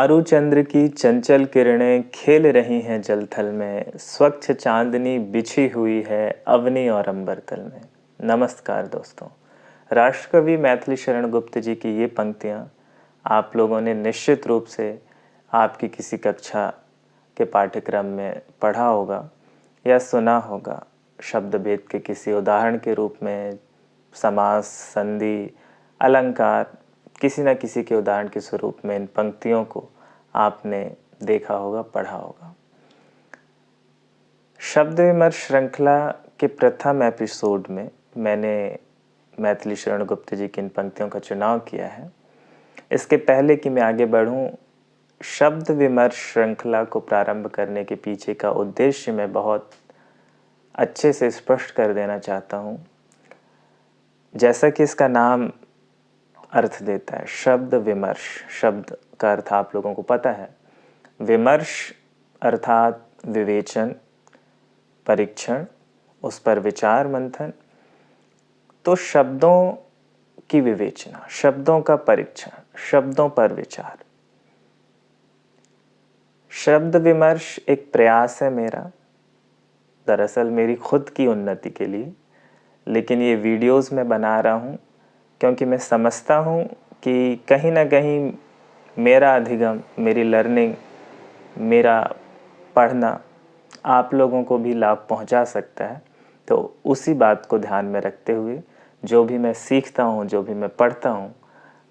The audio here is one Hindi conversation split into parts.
चारू चंद्र की चंचल किरणें खेल रही हैं जल थल में, स्वच्छ चांदनी बिछी हुई है अवनी और अंबर तल में। नमस्कार दोस्तों, राष्ट्रकवि मैथिली शरण गुप्त जी की ये पंक्तियाँ आप लोगों ने निश्चित रूप से आपकी किसी कक्षा के पाठ्यक्रम में पढ़ा होगा या सुना होगा। शब्द भेद के किसी उदाहरण के रूप में समास, संधि, अलंकार, किसी न किसी के उदाहरण के स्वरूप में इन पंक्तियों को आपने देखा होगा, पढ़ा होगा। शब्द विमर्श श्रृंखला के प्रथम एपिसोड में मैंने मैथिली शरण गुप्त जी की इन पंक्तियों का चुनाव किया है। इसके पहले कि मैं आगे बढ़ूं, शब्द विमर्श श्रृंखला को प्रारंभ करने के पीछे का उद्देश्य मैं बहुत अच्छे से स्पष्ट कर देना चाहता हूं। जैसा कि इसका नाम अर्थ देता है, शब्द विमर्श, शब्द का अर्थ आप लोगों को पता है। विमर्श अर्थात विवेचन, परीक्षण, उस पर विचार मंथन। तो शब्दों की विवेचना, शब्दों का परीक्षण, शब्दों पर विचार। शब्द विमर्श एक प्रयास है मेरा, दरअसल मेरी खुद की उन्नति के लिए, लेकिन ये वीडियोस मैं बना रहा हूँ क्योंकि मैं समझता हूँ कि कहीं ना कहीं मेरा अधिगम, मेरी लर्निंग, मेरा पढ़ना आप लोगों को भी लाभ पहुँचा सकता है। तो उसी बात को ध्यान में रखते हुए जो भी मैं सीखता हूँ, जो भी मैं पढ़ता हूँ,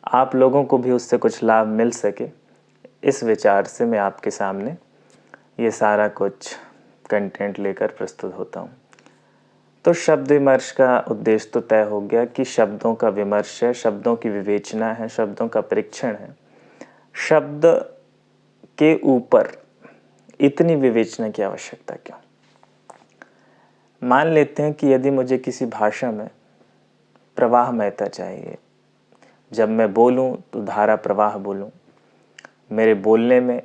आप लोगों को भी उससे कुछ लाभ मिल सके, इस विचार से मैं आपके सामने ये सारा कुछ कंटेंट लेकर प्रस्तुत होता हूँ। तो शब्द विमर्श का उद्देश्य तो तय हो गया कि शब्दों का विमर्श है, शब्दों की विवेचना है, शब्दों का परीक्षण है। शब्द के ऊपर इतनी विवेचना की आवश्यकता क्यों? मान लेते हैं कि यदि मुझे किसी भाषा में प्रवाहमयता चाहिए, जब मैं बोलूं तो धारा प्रवाह बोलूं, मेरे बोलने में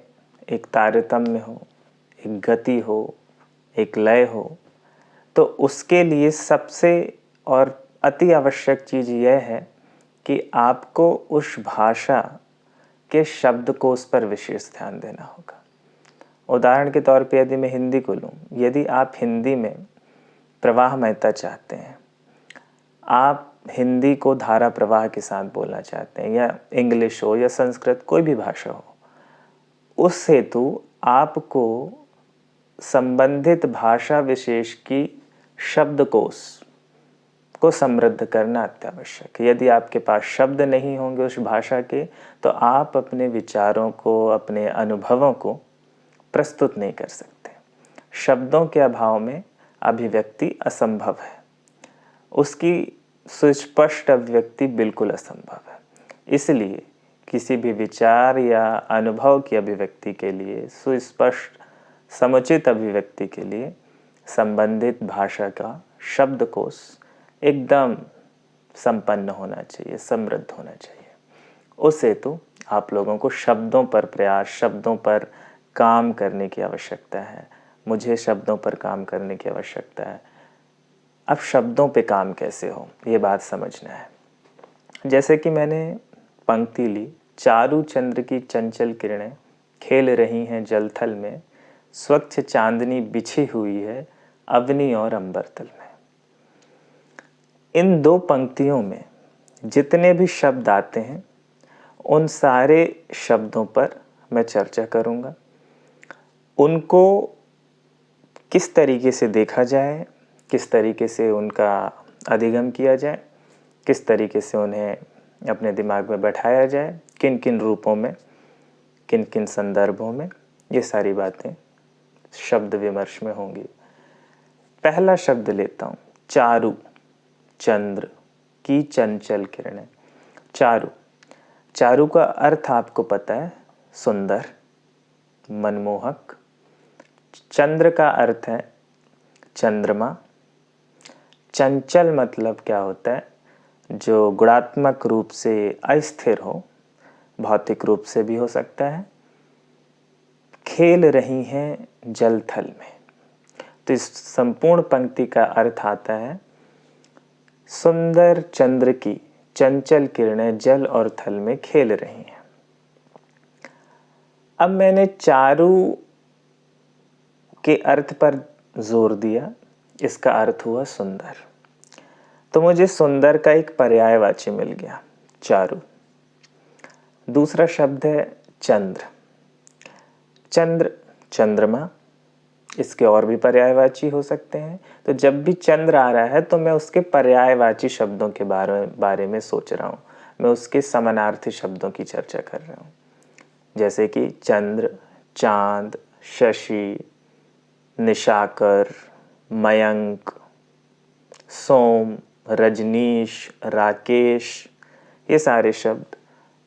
एक तारतम्य हो, एक गति हो, एक लय हो, तो उसके लिए सबसे और अति आवश्यक चीज़ यह है कि आपको उस भाषा के शब्द को उस पर विशेष ध्यान देना होगा। उदाहरण के तौर पे यदि मैं हिंदी को लूँ, यदि आप हिंदी में प्रवाहमयता चाहते हैं, आप हिंदी को धारा प्रवाह के साथ बोलना चाहते हैं, या इंग्लिश हो या संस्कृत, कोई भी भाषा हो, उस हेतु आपको संबंधित भाषा विशेष की शब्दकोश को समृद्ध करना अत्यावश्यक है। यदि आपके पास शब्द नहीं होंगे उस भाषा के, तो आप अपने विचारों को, अपने अनुभवों को प्रस्तुत नहीं कर सकते। शब्दों के अभाव में अभिव्यक्ति असंभव है, उसकी सुस्पष्ट अभिव्यक्ति बिल्कुल असंभव है। इसलिए किसी भी विचार या अनुभव की अभिव्यक्ति के लिए, सुस्पष्ट समुचित अभिव्यक्ति के लिए संबंधित भाषा का शब्दकोश एकदम संपन्न होना चाहिए, समृद्ध होना चाहिए। उस हेतु आप लोगों को शब्दों पर प्रयास, शब्दों पर काम करने की आवश्यकता है। मुझे शब्दों पर काम करने की आवश्यकता है। अब शब्दों पे काम कैसे हो, ये बात समझना है। जैसे कि मैंने पंक्ति ली, चारू चंद्र की चंचल किरणें खेल रही हैं जल थल में, स्वच्छ चांदनी बिछी हुई है अवनी और अंबर तल में। इन दो पंक्तियों में जितने भी शब्द आते हैं, उन सारे शब्दों पर मैं चर्चा करूंगा। उनको किस तरीके से देखा जाए, किस तरीके से उनका अधिगम किया जाए, किस तरीके से उन्हें अपने दिमाग में बैठाया जाए, किन किन रूपों में, किन किन संदर्भों में, ये सारी बातें शब्द विमर्श में होंगी। पहला शब्द लेता हूँ, चारू चंद्र की चंचल किरणें। चारू, चारू का अर्थ आपको पता है, सुंदर, मनमोहक। चंद्र का अर्थ है चंद्रमा। चंचल मतलब क्या होता है? जो गुणात्मक रूप से अस्थिर हो, भौतिक रूप से भी हो सकता है। खेल रही हैं जल थल में, तो इस संपूर्ण पंक्ति का अर्थ आता है सुंदर चंद्र की चंचल किरणें जल और थल में खेल रही हैं। अब मैंने चारु के अर्थ पर जोर दिया, इसका अर्थ हुआ सुंदर। तो मुझे सुंदर का एक पर्यायवाची मिल गया, चारु। दूसरा शब्द है चंद्र। चंद्र, चंद्रमा, इसके और भी पर्यायवाची हो सकते हैं। तो जब भी चंद्र आ रहा है तो मैं उसके पर्यायवाची शब्दों के बारे में सोच रहा हूँ, मैं उसके समानार्थी शब्दों की चर्चा कर रहा हूँ। जैसे कि चंद्र, चांद, शशि, निशाकर, मयंक, सोम, रजनीश, राकेश, ये सारे शब्द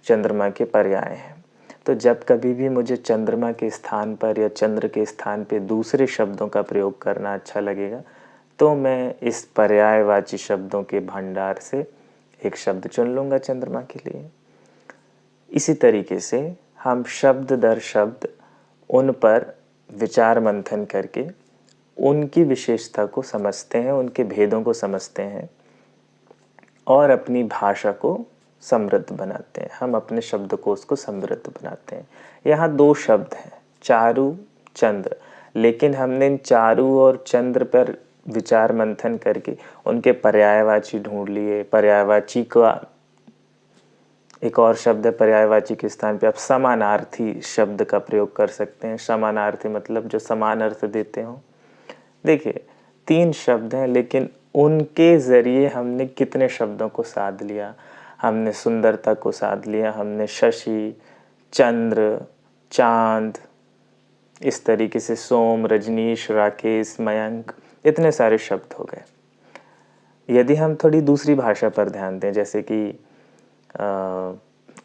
चंद्रमा के पर्याय हैं। तो जब कभी भी मुझे चंद्रमा के स्थान पर या चंद्र के स्थान पे दूसरे शब्दों का प्रयोग करना अच्छा लगेगा तो मैं इस पर्यायवाची शब्दों के भंडार से एक शब्द चुन लूँगा चंद्रमा के लिए। इसी तरीके से हम शब्द दर शब्द उन पर विचार मंथन करके उनकी विशेषता को समझते हैं, उनके भेदों को समझते हैं और अपनी भाषा को समृद्ध बनाते हैं। हम अपने शब्दकोश को समृद्ध बनाते हैं। यहाँ दो शब्द हैं, चारु, चंद्र, लेकिन हमने इन चारु और चंद्र पर विचार मंथन करके उनके पर्यायवाची ढूंढ लिए। पर्यायवाची का एक और शब्द है, पर्यायवाची के स्थान पे आप समानार्थी शब्द का प्रयोग कर सकते हैं। समानार्थी मतलब जो समान अर्थ देते हो। देखिए, तीन शब्द हैं लेकिन उनके ज़रिए हमने कितने शब्दों को साध लिया। हमने सुंदरता को साध लिया, हमने शशि, चंद्र, चांद, इस तरीके से सोम, रजनीश, राकेश, मयंक, इतने सारे शब्द हो गए। यदि हम थोड़ी दूसरी भाषा पर ध्यान दें, जैसे कि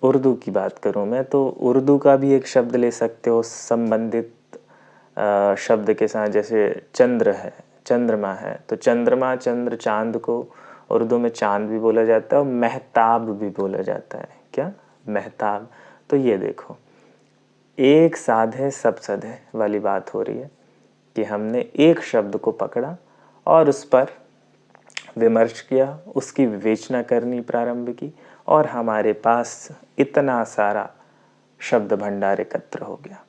उर्दू की बात करूं मैं, तो उर्दू का भी एक शब्द ले सकते हो संबंधित शब्द के साथ। जैसे चंद्र है, चंद्रमा है, तो चंद्रमा, चंद्र, चांद को उर्दू में चांद भी बोला जाता है और महताब भी बोला जाता है। क्या? महताब। तो ये देखो, एक साध है सब सध है वाली बात हो रही है कि हमने एक शब्द को पकड़ा और उस पर विमर्श किया, उसकी विवेचना करनी प्रारंभ की और हमारे पास इतना सारा शब्द भंडार एकत्र हो गया।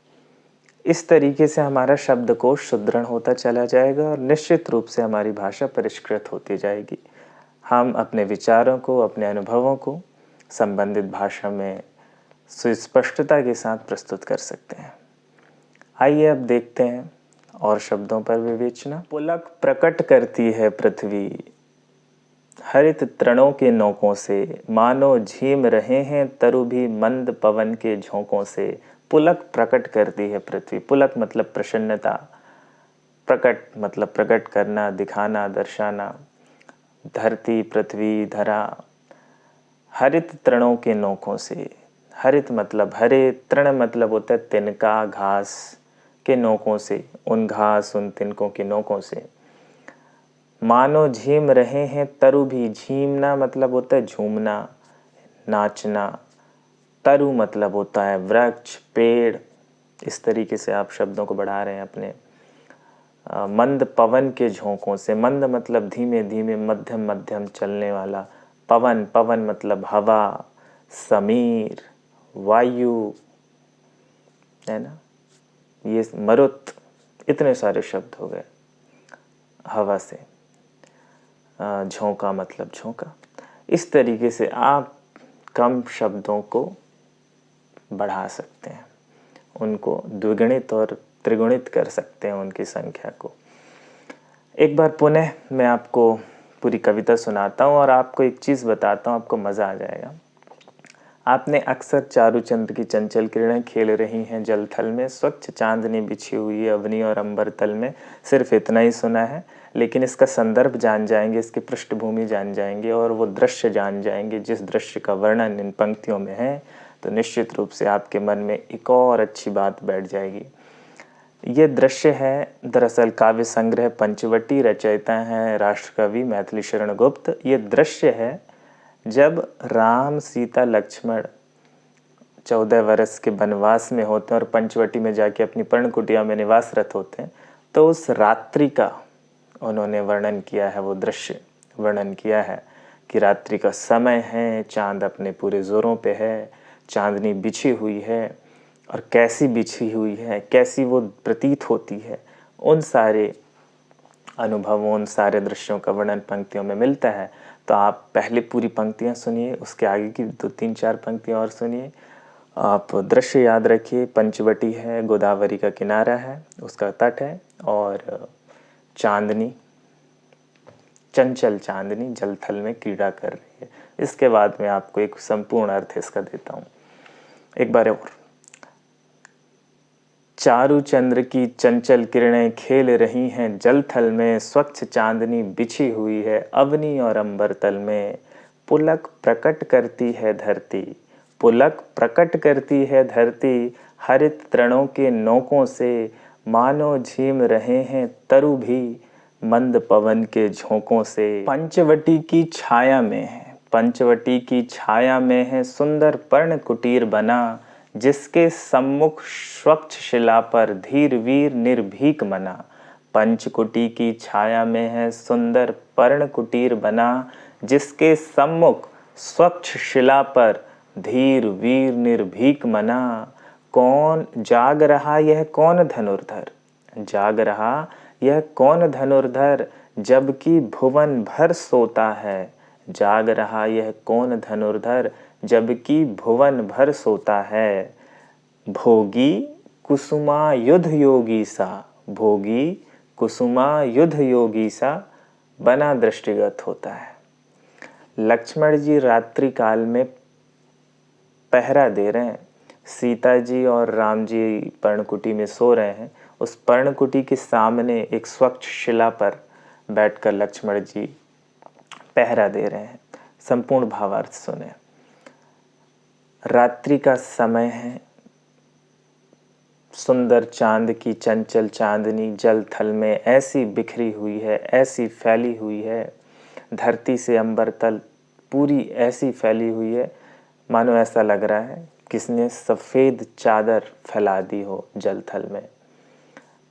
इस तरीके से हमारा शब्दकोश सुदृढ़ होता चला जाएगा और निश्चित रूप से हमारी भाषा परिष्कृत होती जाएगी। हम अपने विचारों को, अपने अनुभवों को संबंधित भाषा में सुस्पष्टता के साथ प्रस्तुत कर सकते हैं। आइए अब देखते हैं और शब्दों पर विवेचना। पुलक प्रकट करती है पृथ्वी हरित तृणों के नोकों से, मानो झीम रहे हैं तरु भी मंद पवन के झोंकों से। पुलक प्रकट करती है पृथ्वी। पुलक मतलब प्रसन्नता, प्रकट मतलब प्रकट करना, दिखाना, दर्शाना। धरती, पृथ्वी, धरा हरित तृणों के नोकों से। हरित मतलब हरे, तृण मतलब होता है तिनका, घास के नोकों से, उन घास, उन तिनकों के नोकों से। मानो झीम रहे हैं तरु भी, झीमना मतलब होता है झूमना, नाचना। तरु मतलब होता है वृक्ष, पेड़। इस तरीके से आप शब्दों को बढ़ा रहे हैं अपने। मंद पवन के झोंकों से। मंद मतलब धीमे धीमे, मध्यम मध्यम चलने वाला। पवन, पवन मतलब हवा, समीर, वायु, है ना, ये मरुत, इतने सारे शब्द हो गए हवा से। झोंका मतलब झोंका। इस तरीके से आप कम शब्दों को बढ़ा सकते हैं, उनको द्विगुणित और त्रिगुणित कर सकते हैं उनकी संख्या को। एक बार पुनः मैं आपको पूरी कविता सुनाता हूँ और आपको एक चीज़ बताता हूँ, आपको मज़ा आ जाएगा। आपने अक्सर चारुचंद्र की चंचल किरणें खेल रही हैं जल थल में, स्वच्छ चांदनी बिछी हुई है अवनी और अंबर तल में, सिर्फ इतना ही सुना है। लेकिन इसका संदर्भ जान जाएंगे, इसकी पृष्ठभूमि जान जाएंगे और वो दृश्य जान जाएंगे जिस दृश्य का वर्णन इन पंक्तियों में है, तो निश्चित रूप से आपके मन में एक और अच्छी बात बैठ जाएगी। ये दृश्य है दरअसल काव्य संग्रह पंचवटी, रचयिता हैं राष्ट्रकवि मैथिली शरण गुप्त। ये दृश्य है जब राम, सीता, लक्ष्मण 14 वर्ष के वनवास में होते हैं और पंचवटी में जाके अपनी पर्णकुटिया में निवासरत होते हैं, तो उस रात्रि का उन्होंने वर्णन किया है, वो दृश्य वर्णन किया है कि रात्रि का समय है, चांद अपने पूरे जोरों पे है, चांदनी बिछी हुई है और कैसी बिछी हुई है, कैसी वो प्रतीत होती है, उन सारे अनुभवों, उन सारे दृश्यों का वर्णन पंक्तियों में मिलता है। तो आप पहले पूरी पंक्तियाँ सुनिए, उसके आगे की 2-3-4 पंक्तियाँ और सुनिए। आप दृश्य याद रखिए, पंचवटी है, गोदावरी का किनारा है, उसका तट है, और चांदनी, चंचल चांदनी जलथल में क्रीड़ा कर रही है। इसके बाद मैं आपको एक संपूर्ण अर्थ इसका देता हूँ एक बार और। चारु चंद्र की चंचल किरणें खेल रही हैं जलथल में, स्वच्छ चांदनी बिछी हुई है अवनी और अंबर तल में। पुलक प्रकट करती है धरती, पुलक प्रकट करती है धरती, हरित तृणों के नोकों से, मानो झीम रहे हैं तरु भी मंद पवन के झोंकों से। पंचवटी की छाया में है, पंचवटी की छाया में है सुंदर पर्ण कुटीर बना, जिसके सम्मुख स्वच्छ शिला पर धीर वीर निर्भीक मना। पंचकुटी की छाया में है सुंदर पर्ण कुटीर बना, जिसके सम्मुख स्वच्छ शिला पर धीर वीर निर्भीक मना। कौन जाग रहा यह कौन धनुर्धर, जाग रहा यह कौन धनुर्धर, जबकि भुवन भर सोता है। जाग रहा यह कौन धनुर्धर, जबकि भुवन भर सोता है। भोगी कुसुमा युद्ध योगी सा, भोगी कुसुमा युद्ध योगी सा बना दृष्टिगत होता है। लक्ष्मण जी रात्रि काल में पहरा दे रहे हैं, सीता जी और राम जी पर्णकुटी में सो रहे हैं। उस पर्णकुटी के सामने एक स्वच्छ शिला पर बैठकर लक्ष्मण जी पहरा दे रहे हैं। संपूर्ण भावार्थ सुने। रात्रि का समय है, सुंदर चांद की चंचल चांदनी जल थल में ऐसी बिखरी हुई है, ऐसी फैली हुई है, धरती से अंबर तल पूरी ऐसी फैली हुई है, मानो ऐसा लग रहा है किसने सफ़ेद चादर फैला दी हो जल थल में।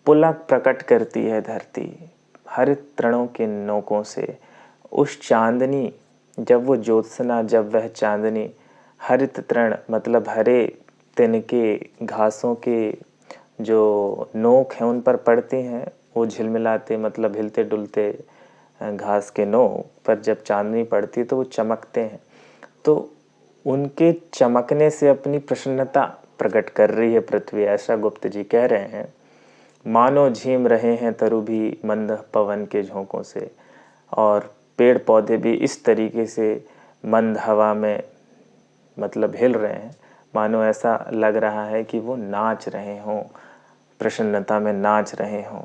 पुलक प्रकट करती है धरती हरित तृणों के नोकों से। उस चांदनी, जब वो ज्योत्सना, जब वह चांदनी हरित तृण मतलब हरे तिनके घासों के जो नोक हैं उन पर पड़ती हैं, वो झिलमिलाते मतलब हिलते डुलते घास के नोक पर जब चांदनी पड़ती है तो वो चमकते हैं। तो उनके चमकने से अपनी प्रसन्नता प्रकट कर रही है पृथ्वी, ऐसा गुप्त जी कह रहे हैं। मानो झीम रहे हैं तरु भी मंद पवन के झोंकों से, और पेड़ पौधे भी इस तरीके से मंद हवा में मतलब हिल रहे हैं, मानो ऐसा लग रहा है कि वो नाच रहे हों, प्रसन्नता में नाच रहे हों।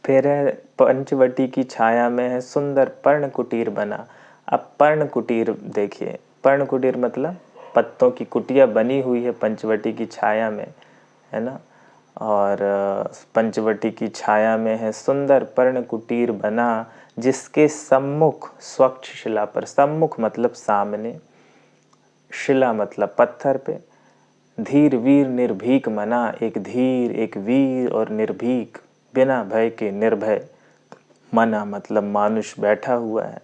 फिर है पंचवटी की छाया में है सुंदर पर्ण कुटीर बना। अब पर्ण कुटीर देखिए, पर्ण कुटीर मतलब पत्तों की कुटिया बनी हुई है पंचवटी की छाया में, है ना। और पंचवटी की छाया में है सुंदर पर्ण कुटीर बना, जिसके सम्मुख स्वच्छ शिला पर, सम्मुख मतलब सामने, शिला मतलब पत्थर पे, धीर वीर निर्भीक मना, एक धीर, एक वीर और निर्भीक बिना भय के निर्भय मना मतलब मानुष बैठा हुआ है।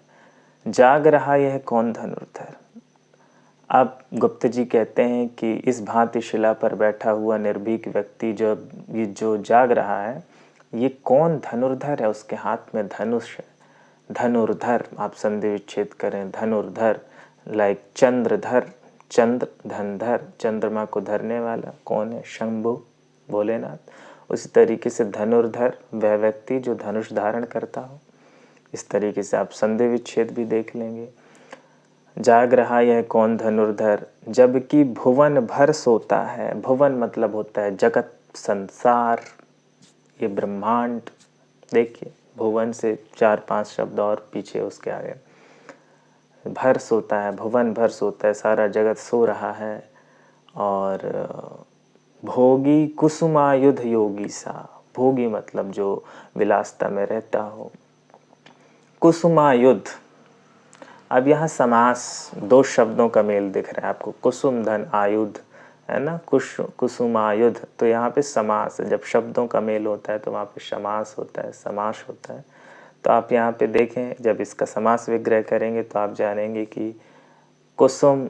जाग रहा यह कौन धनुर्धर। अब गुप्त जी कहते हैं कि इस भांति शिला पर बैठा हुआ निर्भीक व्यक्ति जो जाग रहा है, ये कौन धनुर्धर है, उसके हाथ में धनुष है। धनुर्धर आप संधि विच्छेद करें, धनुर्धर लाइक चंद्रधर, चंद्र धनधर, चंद्रमा को धरने वाला कौन है, शंभु भोलेनाथ। उसी तरीके से धनुर्धर वह व्यक्ति जो धनुष धारण करता हो। इस तरीके से आप संधि विच्छेद भी देख लेंगे। जाग रहा यह कौन धनुर्धर, जबकि भुवन भर सोता है। भुवन मतलब होता है जगत, संसार, ये ब्रह्मांड। देखिए भुवन से 4-5 शब्द और पीछे उसके आगे, भर सोता है, भुवन भर सोता है, सारा जगत सो रहा है। और भोगी कुसुमायुध योगी सा, भोगी मतलब जो विलासता में रहता हो। कुसुमायुध, अब यहाँ समास, 2 शब्दों का मेल दिख रहा है आपको, कुसुम धन आयुध, है ना, कुसुमायुध। तो यहाँ पे समास, जब शब्दों का मेल होता है तो वहाँ पे समास होता है, समास होता है। तो आप यहाँ पे देखें, जब इसका समास विग्रह करेंगे तो आप जानेंगे कि कुसुम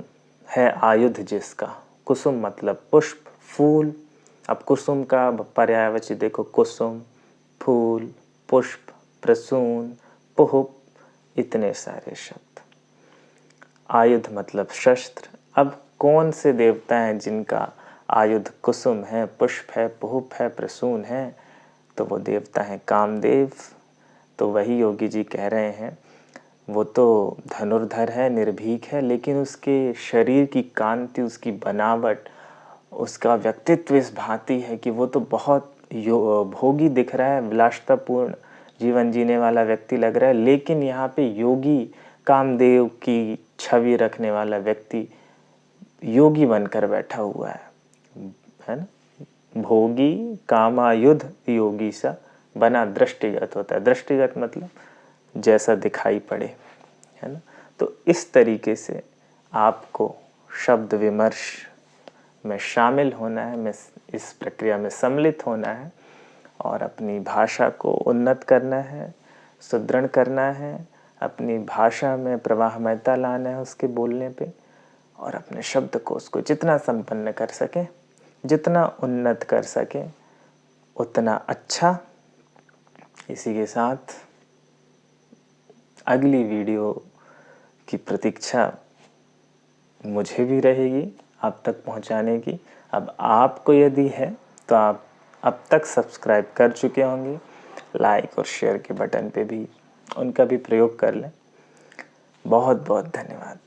है आयुध जिसका, कुसुम मतलब पुष्प, फूल, अब कुसुम का पर्यायवाची देखो, कुसुम, फूल, पुष्प, प्रसून, पुहुप, इतने सारे शब्द। आयुध मतलब शस्त्र। अब कौन से देवता हैं जिनका आयुध कुसुम है, पुष्प है, पुहुप है, प्रसून है? तो वो देवता हैं कामदेव। तो वही योगी जी कह रहे हैं, वो तो धनुर्धर है, निर्भीक है, लेकिन उसके शरीर की कांति, उसकी बनावट, उसका व्यक्तित्व इस भांति है कि वो तो बहुत भोगी दिख रहा है, विलासितापूर्ण जीवन जीने वाला व्यक्ति लग रहा है, लेकिन यहाँ पे योगी, कामदेव की छवि रखने वाला व्यक्ति योगी बनकर बैठा हुआ है ना। भोगी कामायुध योगी सा बना दृष्टिगत होता है। दृष्टिगत मतलब जैसा दिखाई पड़े, है ना। तो इस तरीके से आपको शब्द विमर्श में शामिल होना है, में इस प्रक्रिया में सम्मिलित होना है और अपनी भाषा को उन्नत करना है, सुदृढ़ करना है, अपनी भाषा में प्रवाहमयता लाना है उसके बोलने पे, और अपने शब्दकोश को जितना संपन्न कर सके, जितना उन्नत कर सके, उतना अच्छा। इसी के साथ अगली वीडियो की प्रतीक्षा मुझे भी रहेगी आप तक पहुंचाने की। अब आपको यदि है तो आप अब तक सब्सक्राइब कर चुके होंगे, लाइक और शेयर के बटन पे भी उनका भी प्रयोग कर लें। बहुत बहुत धन्यवाद।